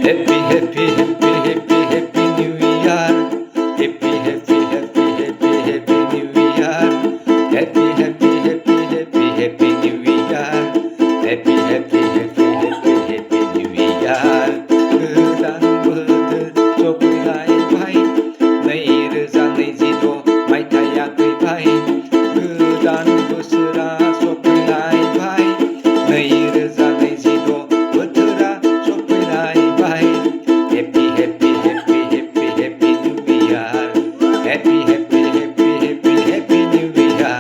Happy, happy, happy, happy, happy New Year. Happy, happy, happy, happy, happy New Year. Happy, happy, happy, happy, happy New Year. Happy, happy, happy, happy, happy New Year. गोदान बोथोर सफैलायबाय नैरोजा नैजिद' मायथाइया फैबाय गोदान बोसोरा सफैलायबाय नैरोजा नैजिद' बोथोरा सफैलायबाय Happy, happy, happy, happy, happy New Year. Happy, happy, happy, happy, happy New Year.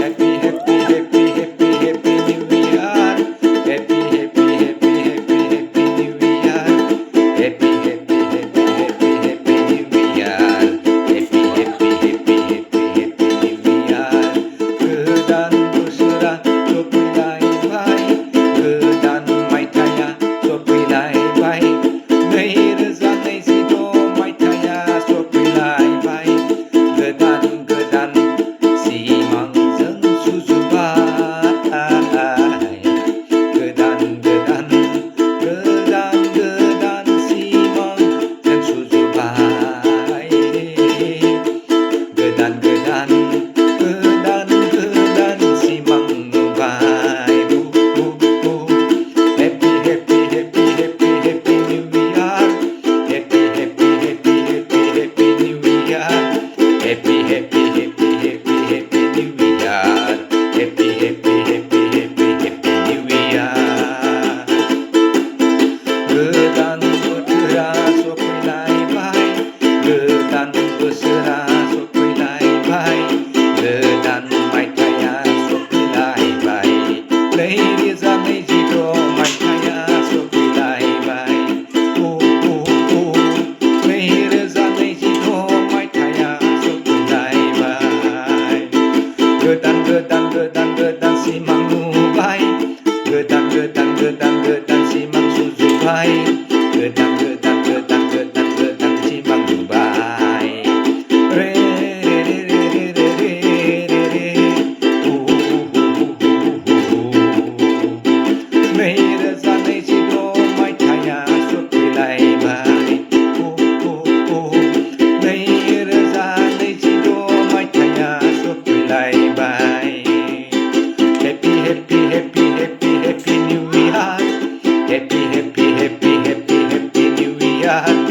Happy, happy, happy, happy, happy New Year. Happy, happy, happy, happy, happy New Year. Happy, happy, happy, happy, happy New Year. Happy, happy, happy, happy, happy New Year. गोदान बोसोरा सफैलायबाय गोदान मायथाइया सफैलायबाय नैरोजा नैजिद' मायथाइया सफैलायबाय गोदान गोदान सिमांजों सुजुबाय गोदान गोदान गोदान गोदान सिमांजों सुजुबाय गोदान गोदान गोदान गोदान सिमां नुबाय Happy, happy, happy, happy, happy New Year. Happy, happy, happy, happy, happy New Year. Happy, happy, happy, happy, happy New Year. Happy, happy, happy, happy, happy New Year. गोदान बोथोरा सफैलायबाय गोदान बोसोरा सफैलायबाय गोदान मायथाइया सफैलायबाय नैरोजा नैजिद' मायथाइया सफैलायबाय नैरोजा नैजिद' मायथाइया सफैलायबाय गोदान गोदान गोदान गोदान सिमां नुबाय गोदान गोदान गोदान गोदान सिमां सुजुबाय गोदान गोदान गोदान गोदान गोदान सिमां नुबाय रे रे रे रे रे रे रे रे नैरोजा नैजिद' मायथाइया सफैलायबाय नैरोजा नैजिद' मायथाइया सफैलायबाय Happy, happy, happy, happy, happy New Year. Happy, happy, happy, happy, happy New Year.